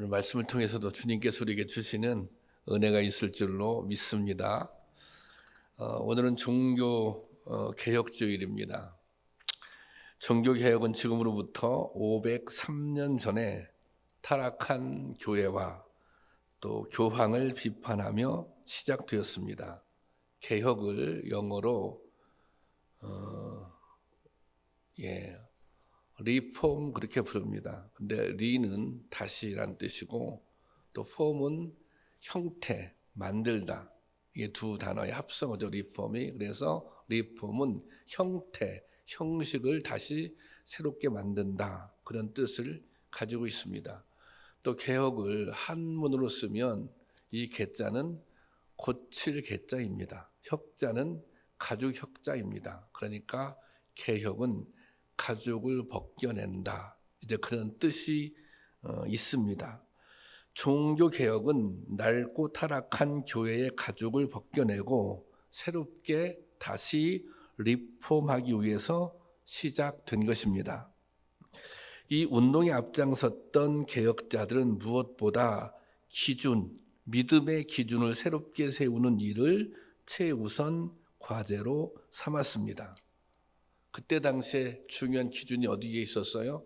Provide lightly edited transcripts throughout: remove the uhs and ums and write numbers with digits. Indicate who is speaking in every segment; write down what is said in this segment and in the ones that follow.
Speaker 1: 오늘 말씀을 통해서도 주님께서 우리에게 주시는 은혜가 있을 줄로 믿습니다. 오늘은 종교 개혁주일입니다. 종교 개혁은 지금으로부터 503년 전에 타락한 교회와 또 교황을 비판하며 시작되었습니다. 개혁을 영어로 리폼 그렇게 부릅니다. 근데 리는 다시란 뜻이고 또 폼은 형태, 만들다. 이게 두 단어의 합성어죠, 리폼이. 그래서 리폼은 형태, 형식을 다시 새롭게 만든다. 그런 뜻을 가지고 있습니다. 또 개혁을 한문으로 쓰면 이 개자는 고칠 개자입니다. 혁자는 가죽 혁자입니다. 그러니까 개혁은 가죽을 벗겨낸다. 이제 그런 뜻이 있습니다. 종교 개혁은 낡고 타락한 교회의 가죽을 벗겨내고 새롭게 다시 리폼하기 위해서 시작된 것입니다. 이 운동에 앞장섰던 개혁자들은 무엇보다 기준, 믿음의 기준을 새롭게 세우는 일을 최우선 과제로 삼았습니다. 그때 당시에 중요한 기준이 어디에 있었어요?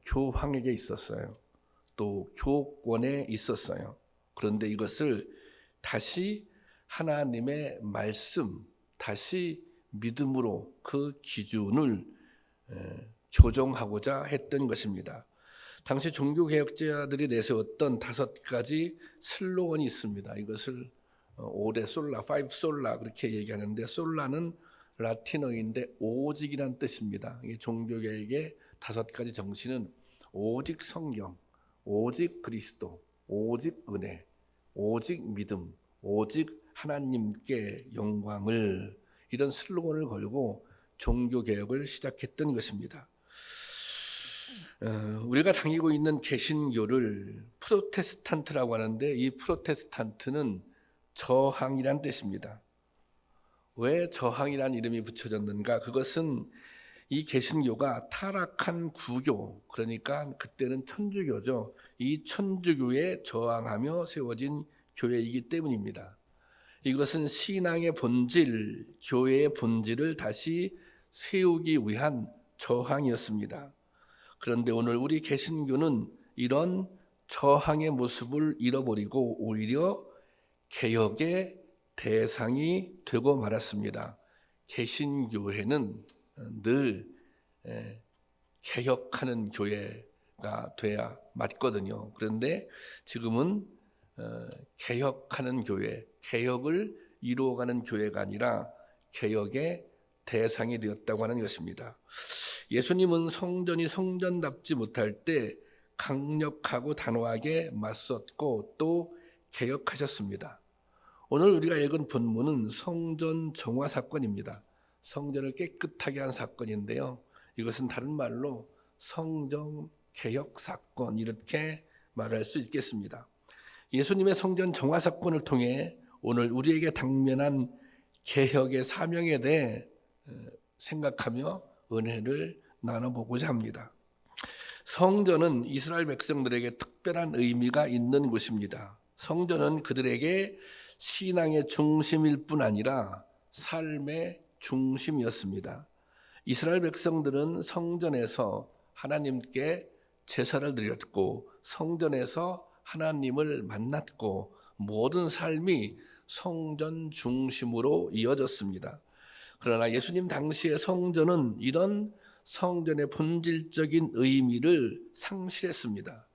Speaker 1: 교황에게 있었어요. 또 교권에 있었어요. 그런데 이것을 다시 하나님의 말씀, 다시 믿음으로 그 기준을 교정하고자 했던 것입니다. 당시 종교개혁자들이 내세웠던 5가지 슬로건이 있습니다. 이것을 오레 솔라, 파이브 솔라 그렇게 얘기하는데, 솔라는 라틴어인데 오직이란 뜻입니다. 이 종교개혁의 5가지 정신은 오직 성경, 오직 그리스도, 오직 은혜, 오직 믿음, 오직 하나님께 영광을, 이런 슬로건을 걸고 종교개혁을 시작했던 것입니다. 우리가 다니고 있는 개신교를 프로테스탄트라고 하는데, 이 프로테스탄트는 저항이란 뜻입니다. 왜 저항이라는 이름이 붙여졌는가? 그것은 이 개신교가 타락한 구교, 그러니까 그때는 천주교죠. 이 천주교에 저항하며 세워진 교회이기 때문입니다. 이것은 신앙의 본질, 교회의 본질을 다시 세우기 위한 저항이었습니다. 그런데 오늘 우리 개신교는 이런 저항의 모습을 잃어버리고 오히려 개혁의 대상이 되고 말았습니다. 개신교회는 늘 개혁하는 교회가 돼야 맞거든요. 그런데 지금은 개혁하는 교회, 개혁을 이루어가는 교회가 아니라 개혁의 대상이 되었다고 하는 것입니다. 예수님은 성전이 성전답지 못할 때 강력하고 단호하게 맞섰고 또 개혁하셨습니다. 오늘 우리가 읽은 본문은 성전 정화 사건입니다. 성전을 깨끗하게 한 사건인데요. 이것은 다른 말로 성전 개혁 사건, 이렇게 말할 수 있겠습니다. 예수님의 성전 정화 사건을 통해 오늘 우리에게 당면한 개혁의 사명에 대해 생각하며 은혜를 나눠보고자 합니다. 성전은 이스라엘 백성들에게 특별한 의미가 있는 곳입니다. 성전은 그들에게 신앙의 중심일 뿐 아니라 삶의 중심이었습니다. 이스라엘 백성들은 성전에서 하나님께 제사를 드렸고 성전에서 하나님을 만났고 모든 삶이 성전 중심으로 이어졌습니다. 그러나 예수님 당시의 성전은 이런 성전의 본질적인 의미를 상실했습니다.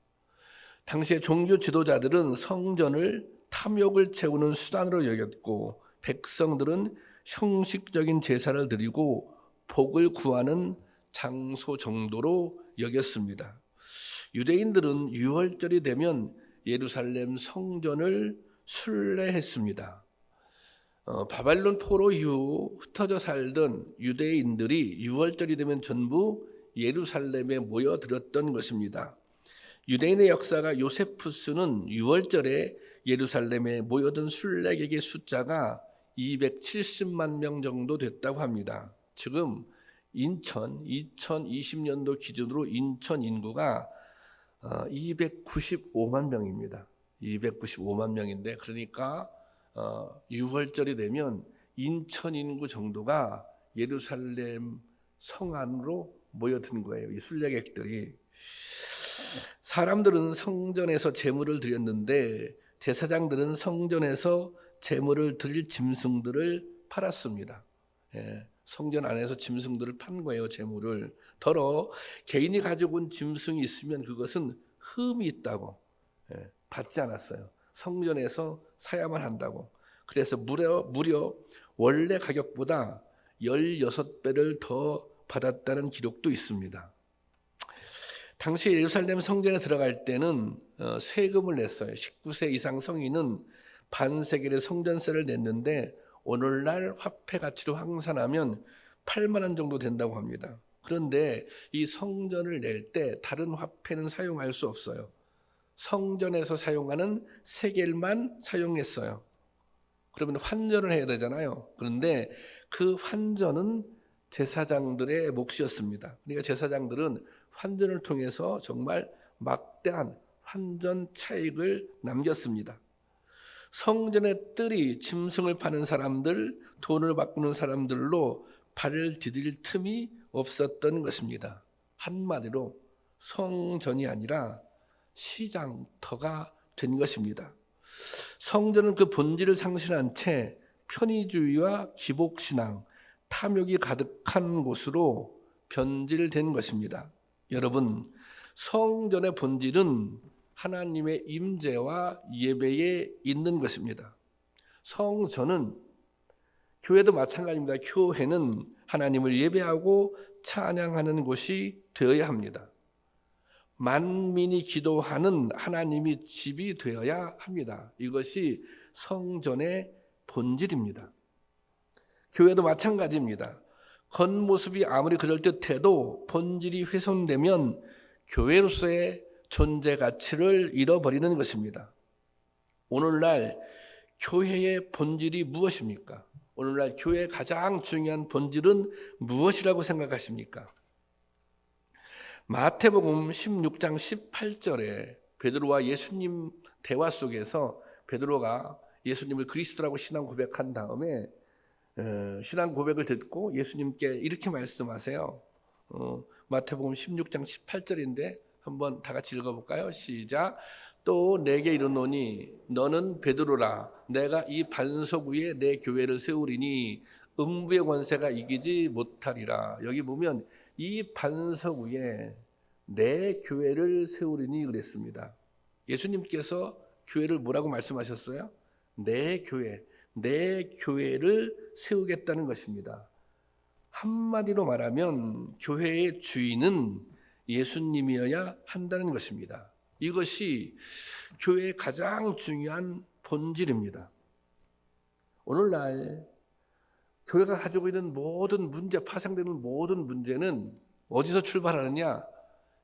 Speaker 1: 당시의 종교 지도자들은 성전을 탐욕을 채우는 수단으로 여겼고 백성들은 형식적인 제사를 드리고 복을 구하는 장소 정도로 여겼습니다. 유대인들은 유월절이 되면 예루살렘 성전을 순례했습니다. 바벨론 포로 이후 흩어져 살던 유대인들이 유월절이 되면 전부 예루살렘에 모여들었던 것입니다. 유대인의 역사가 요세푸스는 유월절에 예루살렘에 모여든 순례객의 숫자가 270만 명 정도 됐다고 합니다. 지금 인천 2020년도 기준으로 인천 인구가 295만 명입니다. 295만 명인데 그러니까 6월절이 되면 인천 인구 정도가 예루살렘 성 안으로 모여든 거예요. 이 순례객들이. 사람들은 성전에서 제물을 드렸는데 제사장들은 성전에서 제물을 드릴 짐승들을 팔았습니다. 성전 안에서 짐승들을 판 거예요. 제물을. 더러 개인이 가지고 온 짐승이 있으면 그것은 흠이 있다고 받지 않았어요. 성전에서 사야만 한다고. 그래서 무려 원래 가격보다 16배를 더 받았다는 기록도 있습니다. 당시 예루살렘 성전에 들어갈 때는 세금을 냈어요. 19세 이상 성인은 반세겔의 성전세를 냈는데 오늘날 화폐 가치로 환산하면 8만 원 정도 된다고 합니다. 그런데 이 성전을 낼 때 다른 화폐는 사용할 수 없어요. 성전에서 사용하는 세겔만 사용했어요. 그러면 환전을 해야 되잖아요. 그런데 그 환전은 제사장들의 몫이었습니다. 그러니까 제사장들은 환전을 통해서 정말 막대한 환전 차익을 남겼습니다. 성전의 뜰이 짐승을 파는 사람들, 돈을 바꾸는 사람들로 발을 디딜 틈이 없었던 것입니다. 한마디로 성전이 아니라 시장터가 된 것입니다. 성전은 그 본질을 상실한 채 편의주의와 기복신앙, 탐욕이 가득한 곳으로 변질된 것입니다. 여러분, 성전의 본질은 하나님의 임재와 예배에 있는 것입니다. 성전은 교회도 마찬가지입니다. 교회는 하나님을 예배하고 찬양하는 곳이 되어야 합니다. 만민이 기도하는 하나님이 집이 되어야 합니다. 이것이 성전의 본질입니다. 교회도 마찬가지입니다. 겉모습이 아무리 그럴듯해도 본질이 훼손되면 교회로서의 존재 가치를 잃어버리는 것입니다. 오늘날 교회의 본질이 무엇입니까? 오늘날 교회의 가장 중요한 본질은 무엇이라고 생각하십니까? 마태복음 16장 18절에 베드로와 예수님 대화 속에서 베드로가 예수님을 그리스도라고 신앙 고백한 다음에 신앙 고백을 듣고 예수님께 이렇게 말씀하세요. 마태복음 16장 18절인데 한번 다 같이 읽어볼까요? 시작. 또 내게 이르노니 너는 베드로라. 내가 이 반석 위에 내 교회를 세우리니 음부의 권세가 이기지 못하리라. 여기 보면 이 반석 위에 내 교회를 세우리니 그랬습니다. 예수님께서 교회를 뭐라고 말씀하셨어요? 내 교회를 세우겠다는 것입니다. 한마디로 말하면 교회의 주인은 예수님이어야 한다는 것입니다. 이것이 교회의 가장 중요한 본질입니다. 오늘날 교회가 가지고 있는 모든 문제, 파생되는 모든 문제는 어디서 출발하느냐?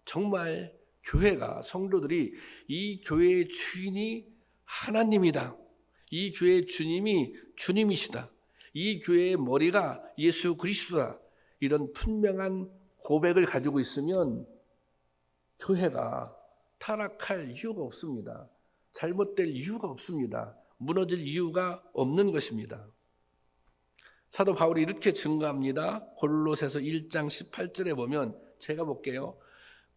Speaker 1: 정말 교회가, 성도들이 이 교회의 주인이 하나님이다. 이 교회의 주님이 주님이시다. 이 교회의 머리가 예수 그리스도다. 이런 분명한 고백을 가지고 있으면 교회가 타락할 이유가 없습니다. 잘못될 이유가 없습니다. 무너질 이유가 없는 것입니다. 사도 바울이 이렇게 증거합니다. 골로새서 1장 18절에 보면 제가 볼게요.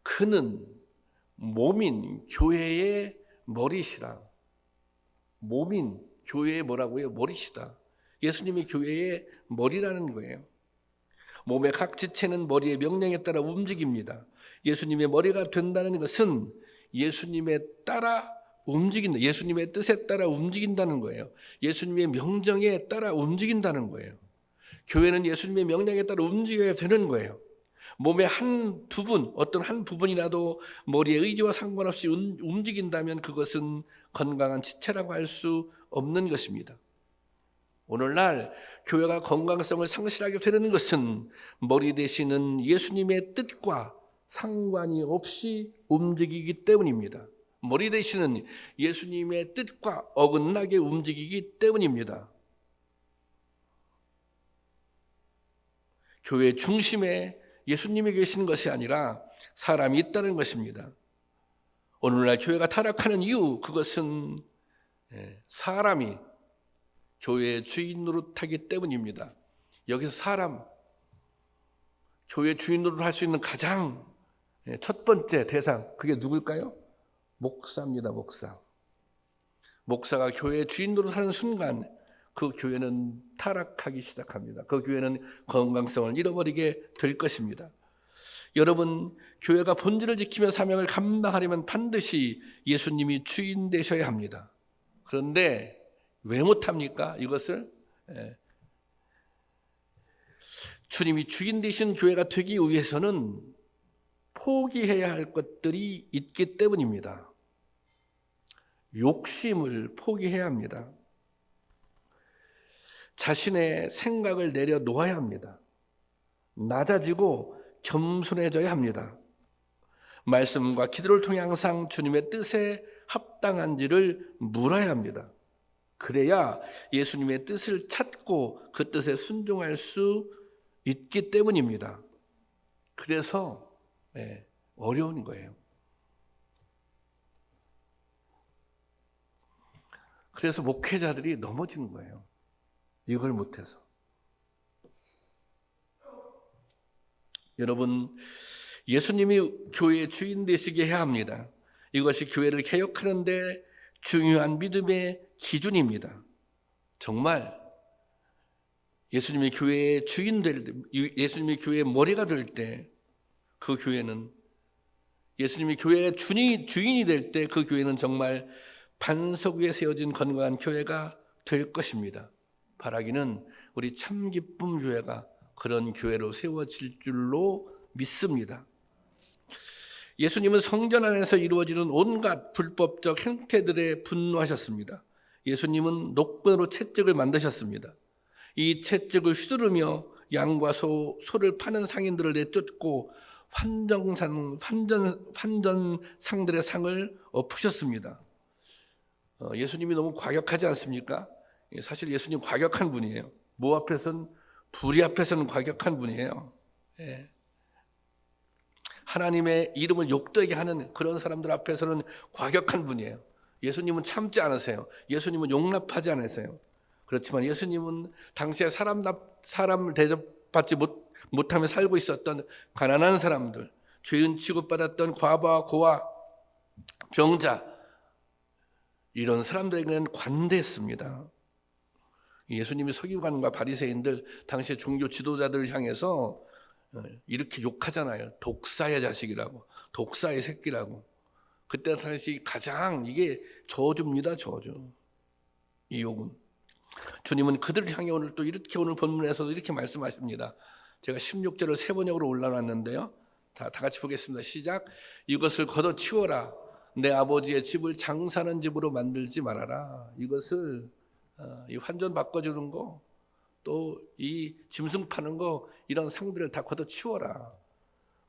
Speaker 1: 그는 몸인 교회의 머리시라. 몸인 교회의 뭐라고요? 머리시다. 예수님이 교회의 머리라는 거예요. 몸의 각 지체는 머리의 명령에 따라 움직입니다. 예수님의 머리가 된다는 것은 예수님에 따라 움직인다. 예수님의 뜻에 따라 움직인다는 거예요. 예수님의 명령에 따라 움직인다는 거예요. 교회는 예수님의 명령에 따라 움직여야 되는 거예요. 몸의 한 부분, 어떤 한 부분이라도 머리의 의지와 상관없이 움직인다면 그것은 건강한 지체라고 할 수 없는 것입니다. 오늘날 교회가 건강성을 상실하게 되는 것은 머리 되시는 예수님의 뜻과 상관이 없이 움직이기 때문입니다. 머리 되시는 예수님의 뜻과 어긋나게 움직이기 때문입니다. 교회 중심에 예수님이 계시는 것이 아니라 사람이 있다는 것입니다. 오늘날 교회가 타락하는 이유, 그것은 사람이 교회의 주인 노릇하기 때문입니다. 여기서 사람, 교회 주인 노릇을 할 수 있는 가장 첫 번째 대상, 그게 누굴까요? 목사입니다. 목사. 목사가 교회의 주인 노릇하는 순간 그 교회는 타락하기 시작합니다. 그 교회는 건강성을 잃어버리게 될 것입니다. 여러분, 교회가 본질을 지키며 사명을 감당하려면 반드시 예수님이 주인 되셔야 합니다. 그런데 왜 못합니까? 이것을 주님이 주인 되신 교회가 되기 위해서는 포기해야 할 것들이 있기 때문입니다. 욕심을 포기해야 합니다. 자신의 생각을 내려놓아야 합니다. 낮아지고 겸손해져야 합니다. 말씀과 기도를 통해 항상 주님의 뜻에 합당한지를 물어야 합니다. 그래야 예수님의 뜻을 찾고 그 뜻에 순종할 수 있기 때문입니다. 그래서 어려운 거예요. 그래서 목회자들이 넘어지는 거예요. 이걸 못해서. 여러분, 예수님이 교회의 주인 되시게 해야 합니다. 이것이 교회를 개혁하는 데 중요한 믿음의 기준입니다. 정말 예수님이 교회의 주인 될 때, 예수님이 교회의 머리가 될 때 그 교회는, 예수님이 교회의 주인이 될 때 그 교회는 정말 반석 위에 세워진 건강한 교회가 될 것입니다. 바라기는 우리 참기쁨 교회가 그런 교회로 세워질 줄로 믿습니다. 예수님은 성전 안에서 이루어지는 온갖 불법적 행태들에 분노하셨습니다. 예수님은 녹변으로 채찍을 만드셨습니다. 이 채찍을 휘두르며 양과 소를 파는 상인들을 내쫓고 환전상들의 상을 엎으셨습니다. 예수님이 너무 과격하지 않습니까? 사실 예수님 과격한 분이에요. 뭐 앞에서는, 불의 앞에서는 과격한 분이에요. 하나님의 이름을 욕되게 하는 그런 사람들 앞에서는 과격한 분이에요. 예수님은 참지 않으세요. 예수님은 용납하지 않으세요. 그렇지만 예수님은 당시에 사람을 대접받지 못하며 살고 있었던 가난한 사람들, 죄인 취급받았던 과부와 고아, 병자, 이런 사람들에게는 관대했습니다. 예수님이 서기관과 바리새인들, 당시의 종교 지도자들을 향해서 이렇게 욕하잖아요. 독사의 자식이라고, 독사의 새끼라고. 그때 당시 가장 이게 저주입니다. 저주. 이 욕은. 주님은 그들을 향해 오늘 또 이렇게, 오늘 본문에서도 이렇게 말씀하십니다. 제가 16절을 세 번역으로 올라놨는데요. 다 같이 보겠습니다. 시작. 이것을 걷어치워라. 내 아버지의 집을 장사하는 집으로 만들지 말아라. 이것을 이 환전 바꿔주는 거, 또 이 짐승 파는 거, 이런 상들을 다 걷어치워라.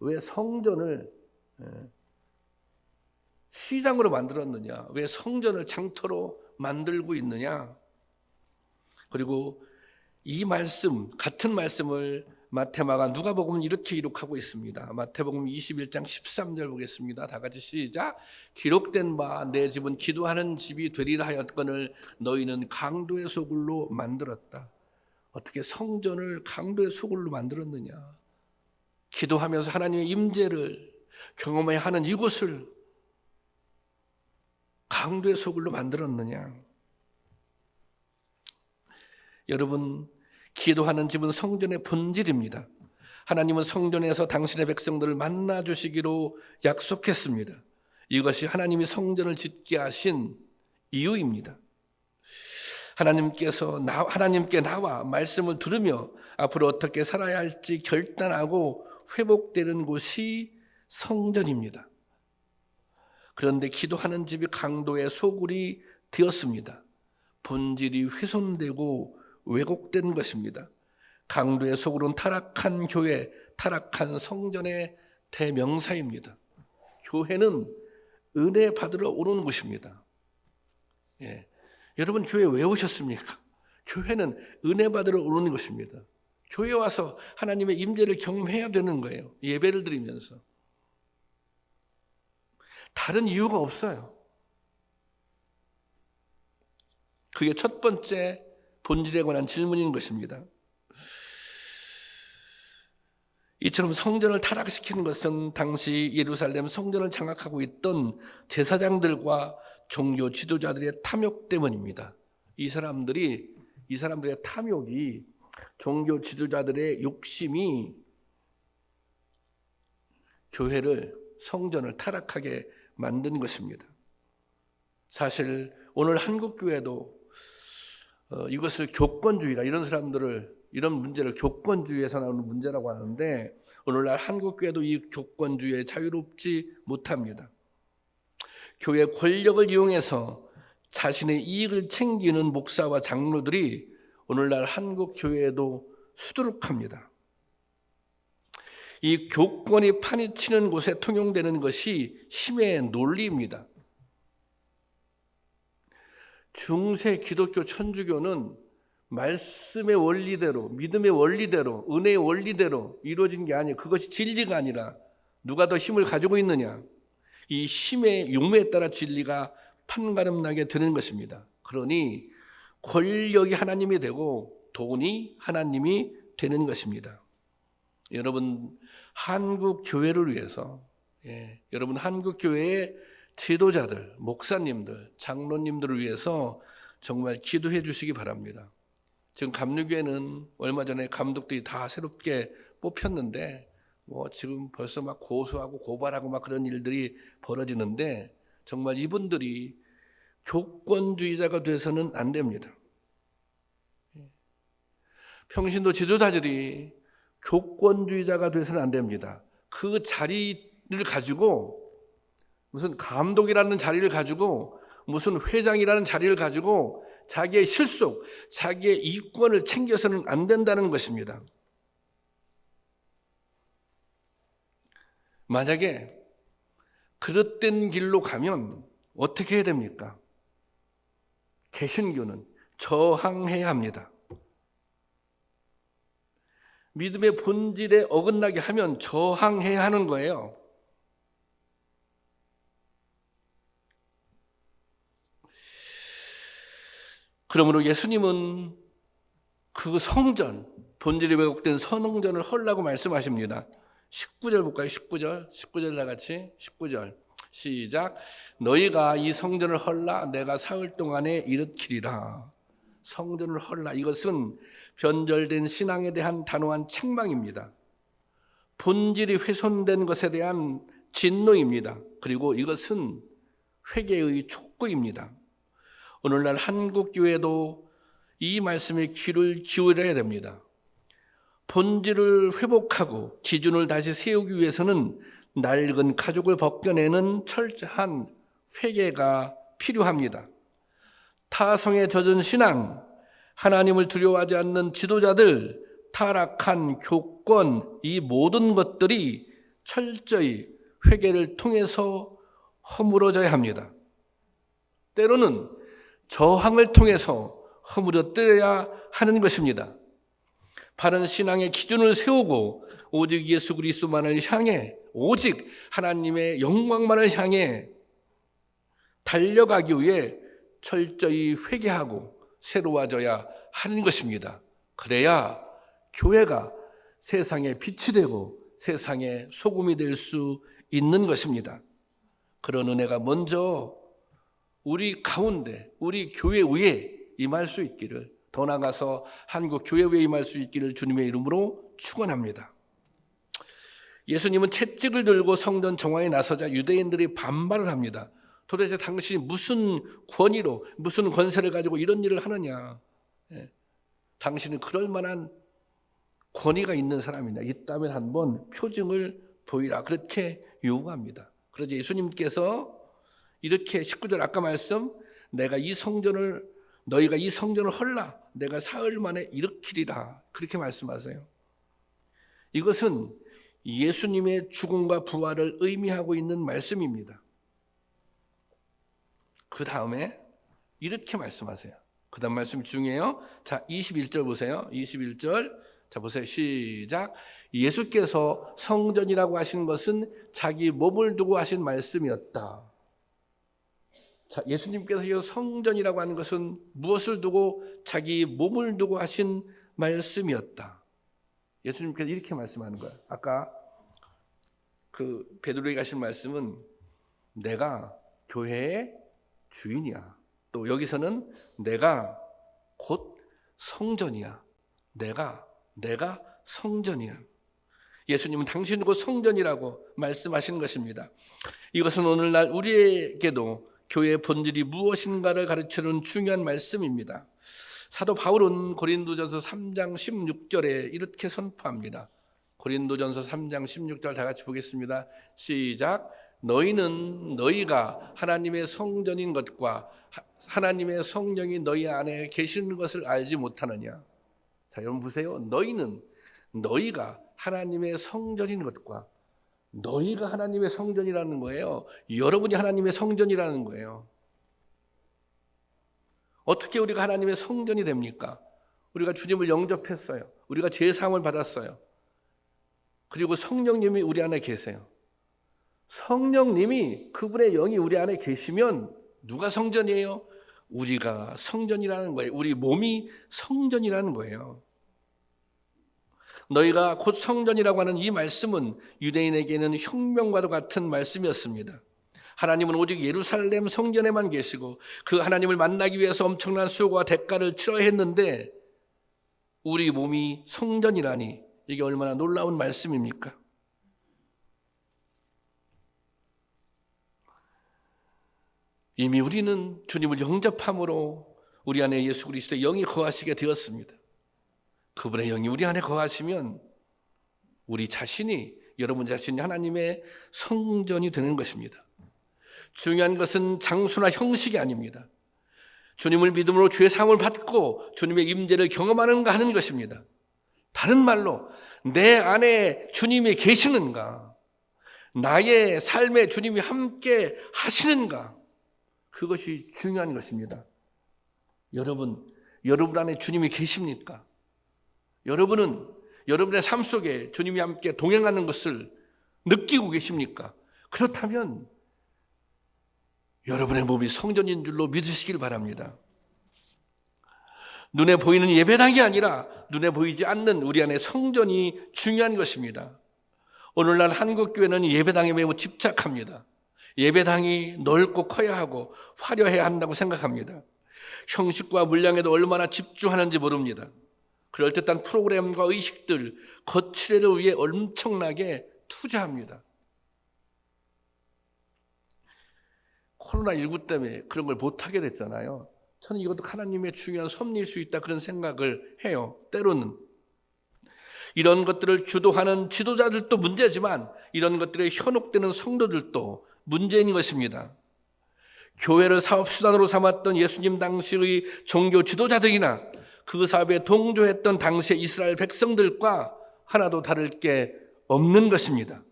Speaker 1: 왜 성전을 시장으로 만들었느냐? 왜 성전을 장터로 만들고 있느냐? 그리고 이 말씀, 같은 말씀을 마태마가 누가복음은 이렇게 기록하고 있습니다. 마태복음 21장 13절 보겠습니다. 다 같이 시작. 기록된 바 내 집은 기도하는 집이 되리라 하였거늘 너희는 강도의 소굴로 만들었다. 어떻게 성전을 강도의 소굴로 만들었느냐? 기도하면서 하나님의 임재를 경험해야 하는 이곳을 강도의 소굴로 만들었느냐? 여러분, 기도하는 집은 성전의 본질입니다. 하나님은 성전에서 당신의 백성들을 만나 주시기로 약속했습니다. 이것이 하나님이 성전을 짓게 하신 이유입니다. 하나님께 나와 말씀을 들으며 앞으로 어떻게 살아야 할지 결단하고 회복되는 곳이 성전입니다. 그런데 기도하는 집이 강도의 소굴이 되었습니다. 본질이 훼손되고 왜곡된 것입니다. 강도의 소굴은 타락한 교회, 타락한 성전의 대명사입니다. 교회는 은혜 받으러 오는 곳입니다. 여러분, 교회 왜 오셨습니까? 교회는 은혜 받으러 오는 것입니다. 교회 와서 하나님의 임재를 경험해야 되는 거예요. 예배를 드리면서. 다른 이유가 없어요. 그게 첫 번째 본질에 관한 질문인 것입니다. 이처럼 성전을 타락시키는 것은 당시 예루살렘 성전을 장악하고 있던 제사장들과 종교 지도자들의 탐욕 때문입니다. 이 사람들의 탐욕이, 종교 지도자들의 욕심이 교회를, 성전을 타락하게 만든 것입니다. 사실 오늘 한국 교회도 이것을 교권주의라, 이런 문제를 교권주의에서 나오는 문제라고 하는데, 오늘날 한국 교회도 이 교권주의에 자유롭지 못합니다. 교회 권력을 이용해서 자신의 이익을 챙기는 목사와 장로들이 오늘날 한국 교회에도 수두룩합니다. 이 교권이 판이 치는 곳에 통용되는 것이 힘의 논리입니다. 중세 기독교 천주교는 말씀의 원리대로, 믿음의 원리대로, 은혜의 원리대로 이루어진 게 아니에요. 그것이 진리가 아니라 누가 더 힘을 가지고 있느냐, 이 힘의 용매에 따라 진리가 판가름나게 되는 것입니다. 그러니 권력이 하나님이 되고 돈이 하나님이 되는 것입니다. 여러분, 한국 교회를 위해서, 여러분 한국 교회의 지도자들, 목사님들, 장로님들을 위해서 정말 기도해 주시기 바랍니다. 지금 감리교회는 얼마 전에 감독들이 다 새롭게 뽑혔는데 지금 벌써 막 고소하고 고발하고 막 그런 일들이 벌어지는데, 정말 이분들이 교권주의자가 돼서는 안 됩니다. 평신도 지도자들이 교권주의자가 돼서는 안 됩니다. 그 자리를 가지고, 무슨 감독이라는 자리를 가지고, 무슨 회장이라는 자리를 가지고 자기의 실속, 자기의 이권을 챙겨서는 안 된다는 것입니다. 만약에 그릇된 길로 가면 어떻게 해야 됩니까? 개신교는 저항해야 합니다. 믿음의 본질에 어긋나게 하면 저항해야 하는 거예요. 그러므로 예수님은 그 성전, 본질이 왜곡된 성전을 헐라고 말씀하십니다. 19절 볼까요? 19절 다 같이. 19절 시작. 너희가 이 성전을 헐라 내가 사흘 동안에 일으키리라. 성전을 헐라, 이것은 변절된 신앙에 대한 단호한 책망입니다. 본질이 훼손된 것에 대한 진노입니다. 그리고 이것은 회개의 촉구입니다. 오늘날 한국교회도 이 말씀에 귀를 기울여야 됩니다. 본질을 회복하고 기준을 다시 세우기 위해서는 낡은 가죽을 벗겨내는 철저한 회개가 필요합니다. 타성에 젖은 신앙, 하나님을 두려워하지 않는 지도자들, 타락한 교권, 이 모든 것들이 철저히 회개를 통해서 허물어져야 합니다. 때로는 저항을 통해서 허물어뜨려야 하는 것입니다. 바른 신앙의 기준을 세우고 오직 예수 그리스도만을 향해, 오직 하나님의 영광만을 향해 달려가기 위해 철저히 회개하고 새로워져야 하는 것입니다. 그래야 교회가 세상의 빛이 되고 세상의 소금이 될 수 있는 것입니다. 그런 은혜가 먼저 우리 가운데, 우리 교회 위에 임할 수 있기를, 더 나아가서 한국 교회 위에 임할 수 있기를 주님의 이름으로 축원합니다. 예수님은 채찍을 들고 성전 정화에 나서자 유대인들이 반발을 합니다. 도대체 당신이 무슨 권위로, 무슨 권세를 가지고 이런 일을 하느냐. 당신은 그럴 만한 권위가 있는 사람이냐. 있다면 한번 표징을 보이라. 그렇게 요구합니다. 그러자 예수님께서 이렇게 19절 아까 말씀, 너희가 이 성전을 헐라 내가 사흘 만에 일으키리라, 그렇게 말씀하세요. 이것은 예수님의 죽음과 부활을 의미하고 있는 말씀입니다. 그 다음에 이렇게 말씀하세요. 그 다음 말씀 중에요. 자, 21절 보세요. 21절 자, 보세요. 시작. 예수께서 성전이라고 하신 것은 자기 몸을 두고 하신 말씀이었다. 자, 예수님께서 이 성전이라고 하는 것은 무엇을 두고? 자기 몸을 두고 하신 말씀이었다. 예수님께서 이렇게 말씀하는 거야. 아까 그 베드로에게 하신 말씀은 내가 교회의 주인이야. 또 여기서는 내가 곧 성전이야. 내가 성전이야. 예수님은 당신은 곧 성전이라고 말씀하시는 것입니다. 이것은 오늘날 우리에게도 교회의 본질이 무엇인가를 가르치는 중요한 말씀입니다. 사도 바울은 고린도전서 3장 16절에 이렇게 선포합니다. 고린도전서 3장 16절 다 같이 보겠습니다. 시작. 너희는 너희가 하나님의 성전인 것과 하나님의 성령이 너희 안에 계시는 것을 알지 못하느냐. 자, 여러분 보세요. 너희가 하나님의 성전인 것과, 너희가 하나님의 성전이라는 거예요. 여러분이 하나님의 성전이라는 거예요. 어떻게 우리가 하나님의 성전이 됩니까? 우리가 주님을 영접했어요. 우리가 제사함을 받았어요. 그리고 성령님이 우리 안에 계세요. 성령님이, 그분의 영이 우리 안에 계시면 누가 성전이에요? 우리가 성전이라는 거예요. 우리 몸이 성전이라는 거예요. 너희가 곧 성전이라고 하는 이 말씀은 유대인에게는 혁명과도 같은 말씀이었습니다. 하나님은 오직 예루살렘 성전에만 계시고 그 하나님을 만나기 위해서 엄청난 수고와 대가를 치러야 했는데 우리 몸이 성전이라니, 이게 얼마나 놀라운 말씀입니까? 이미 우리는 주님을 영접함으로 우리 안에 예수 그리스도의 영이 거하시게 되었습니다. 그분의 영이 우리 안에 거하시면 우리 자신이, 여러분 자신이 하나님의 성전이 되는 것입니다. 중요한 것은 장소나 형식이 아닙니다. 주님을 믿음으로 죄 사함을 받고 주님의 임재를 경험하는가 하는 것입니다. 다른 말로 내 안에 주님이 계시는가, 나의 삶에 주님이 함께 하시는가, 그것이 중요한 것입니다. 여러분 안에 주님이 계십니까? 여러분은 여러분의 삶 속에 주님이 함께 동행하는 것을 느끼고 계십니까? 그렇다면 여러분의 몸이 성전인 줄로 믿으시길 바랍니다. 눈에 보이는 예배당이 아니라 눈에 보이지 않는 우리 안에 성전이 중요한 것입니다. 오늘날 한국교회는 예배당에 매우 집착합니다. 예배당이 넓고 커야 하고 화려해야 한다고 생각합니다. 형식과 물량에도 얼마나 집중하는지 모릅니다. 그럴듯한 프로그램과 의식들, 거칠애를 위해 엄청나게 투자합니다. 코로나19 때문에 그런 걸 못하게 됐잖아요. 저는 이것도 하나님의 중요한 섭리일 수 있다, 그런 생각을 해요. 때로는 이런 것들을 주도하는 지도자들도 문제지만 이런 것들에 현혹되는 성도들도 문제인 것입니다. 교회를 사업수단으로 삼았던 예수님 당시의 종교 지도자들이나 그 사업에 동조했던 당시의 이스라엘 백성들과 하나도 다를 게 없는 것입니다.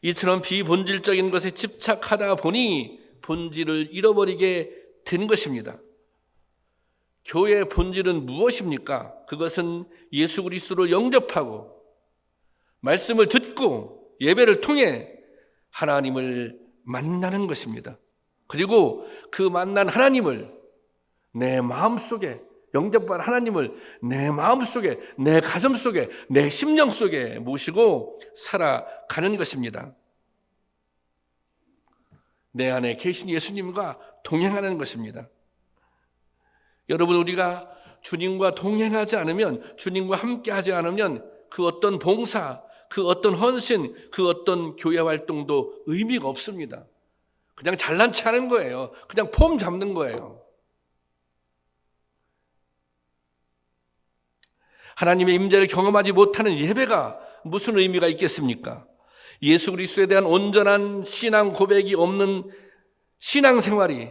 Speaker 1: 이처럼 비본질적인 것에 집착하다 보니 본질을 잃어버리게 된 것입니다. 교회의 본질은 무엇입니까? 그것은 예수 그리스도를 영접하고 말씀을 듣고 예배를 통해 하나님을 만나는 것입니다. 그리고 그 만난 하나님을 내 마음속에, 영접받은 하나님을 내 마음속에, 내 가슴속에, 내 심령 속에 모시고 살아가는 것입니다. 내 안에 계신 예수님과 동행하는 것입니다. 여러분, 우리가 주님과 동행하지 않으면, 주님과 함께하지 않으면 그 어떤 봉사, 그 어떤 헌신, 그 어떤 교회 활동도 의미가 없습니다. 그냥 잘난 체 하는 거예요. 그냥 폼 잡는 거예요. 하나님의 임재를 경험하지 못하는 예배가 무슨 의미가 있겠습니까? 예수 그리스도에 대한 온전한 신앙 고백이 없는 신앙생활이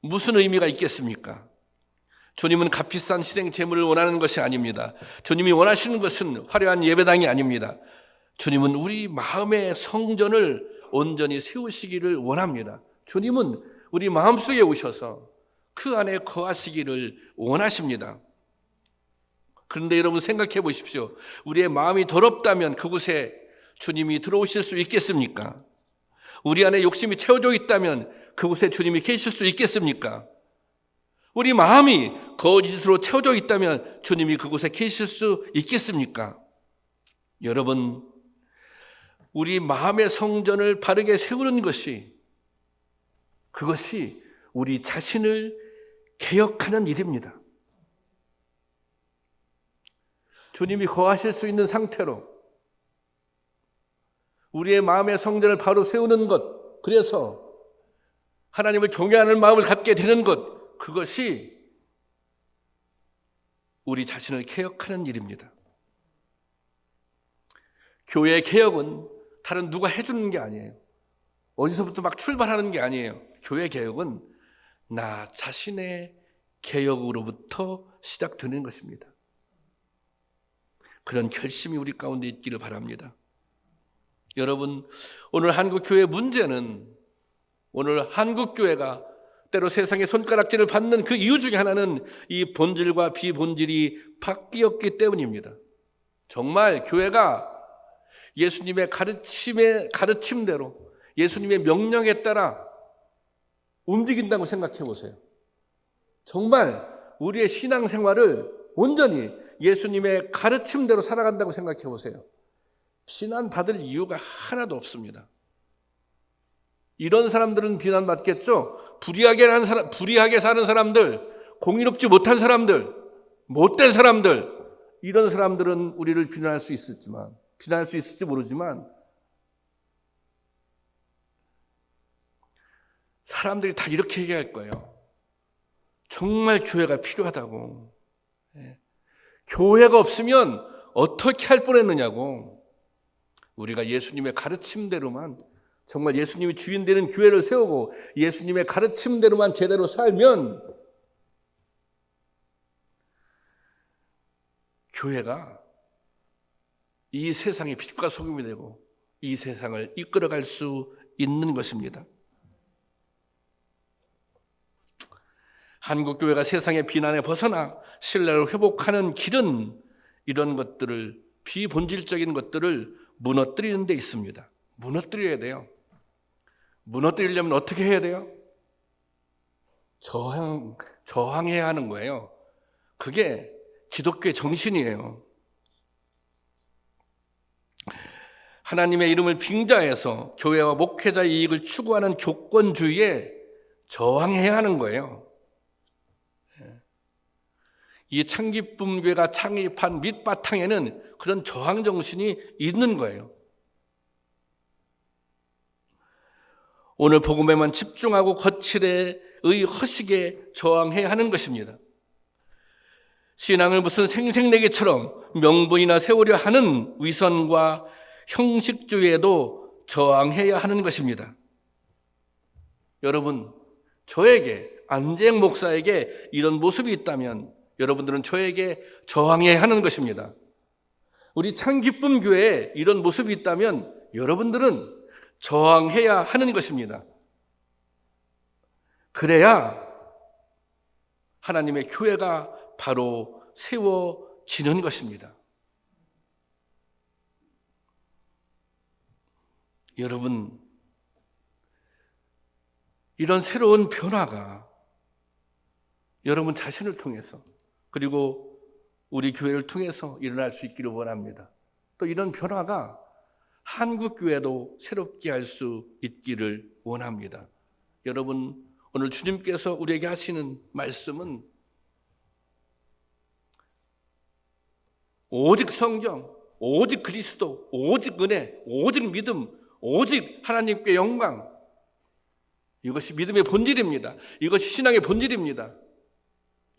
Speaker 1: 무슨 의미가 있겠습니까? 주님은 값비싼 희생 제물을 원하는 것이 아닙니다. 주님이 원하시는 것은 화려한 예배당이 아닙니다. 주님은 우리 마음의 성전을 온전히 세우시기를 원합니다. 주님은 우리 마음속에 오셔서 그 안에 거하시기를 원하십니다. 그런데 여러분 생각해 보십시오. 우리의 마음이 더럽다면 그곳에 주님이 들어오실 수 있겠습니까? 우리 안에 욕심이 채워져 있다면 그곳에 주님이 계실 수 있겠습니까? 우리 마음이 거짓으로 채워져 있다면 주님이 그곳에 계실 수 있겠습니까? 여러분, 우리 마음의 성전을 바르게 세우는 그것이 우리 자신을 개혁하는 일입니다. 주님이 거하실 수 있는 상태로 우리의 마음의 성전을 바로 세우는 것, 그래서 하나님을 경외하는 마음을 갖게 되는 것, 그것이 우리 자신을 개혁하는 일입니다. 교회 개혁은 다른 누가 해주는 게 아니에요. 어디서부터 막 출발하는 게 아니에요. 교회 개혁은 나 자신의 개혁으로부터 시작되는 것입니다. 그런 결심이 우리 가운데 있기를 바랍니다. 여러분, 오늘 한국교회의 문제는, 오늘 한국교회가 때로 세상의 손가락질을 받는 그 이유 중에 하나는 이 본질과 비본질이 바뀌었기 때문입니다. 정말 교회가 예수님의 가르침대로, 예수님의 명령에 따라 움직인다고 생각해 보세요. 정말 우리의 신앙생활을 온전히 예수님의 가르침대로 살아간다고 생각해 보세요. 비난받을 이유가 하나도 없습니다. 이런 사람들은 비난받겠죠. 불의하게 사는 사람들, 공의롭지 못한 사람들, 못된 사람들, 이런 사람들은 우리를 비난할 수 있을지 모르지만 사람들이 다 이렇게 얘기할 거예요. 정말 교회가 필요하다고. 교회가 없으면 어떻게 할 뻔했느냐고. 우리가 예수님의 가르침대로만, 정말 예수님이 주인 되는 교회를 세우고 예수님의 가르침대로만 제대로 살면 교회가 이 세상의 빛과 소금이 되고 이 세상을 이끌어갈 수 있는 것입니다. 한국교회가 세상의 비난에 벗어나 신뢰를 회복하는 길은 이런 것들을, 비본질적인 것들을 무너뜨리는 데 있습니다. 무너뜨려야 돼요. 무너뜨리려면 어떻게 해야 돼요? 저항해야 하는 거예요. 그게 기독교의 정신이에요. 하나님의 이름을 빙자해서 교회와 목회자의 이익을 추구하는 교권주의에 저항해야 하는 거예요. 이 창기쁨교회가 창립한 밑바탕에는 그런 저항 정신이 있는 거예요. 오늘 복음에만 집중하고 거칠의 허식에 저항해야 하는 것입니다. 신앙을 무슨 생색내기처럼 명분이나 세우려 하는 위선과 형식주의에도 저항해야 하는 것입니다. 여러분, 저에게, 안재영 목사에게 이런 모습이 있다면 여러분들은 저에게 저항해야 하는 것입니다. 우리 창기쁨 교회에 이런 모습이 있다면 여러분들은 저항해야 하는 것입니다. 그래야 하나님의 교회가 바로 세워지는 것입니다. 여러분, 이런 새로운 변화가 여러분 자신을 통해서, 그리고 우리 교회를 통해서 일어날 수 있기를 원합니다. 또 이런 변화가 한국교회도 새롭게 할 수 있기를 원합니다. 여러분, 오늘 주님께서 우리에게 하시는 말씀은 오직 성경, 오직 그리스도, 오직 은혜, 오직 믿음, 오직 하나님께 영광, 이것이 믿음의 본질입니다. 이것이 신앙의 본질입니다.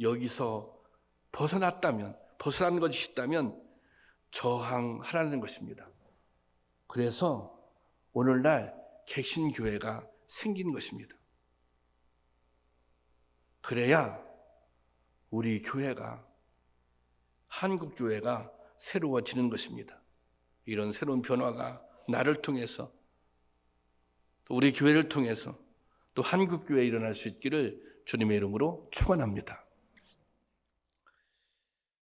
Speaker 1: 여기서 벗어난 것이 있다면 저항하라는 것입니다. 그래서 오늘날 개신교회가 생긴 것입니다. 그래야 우리 교회가, 한국교회가 새로워지는 것입니다. 이런 새로운 변화가 나를 통해서, 또 우리 교회를 통해서, 또 한국교회에 일어날 수 있기를 주님의 이름으로 축원합니다.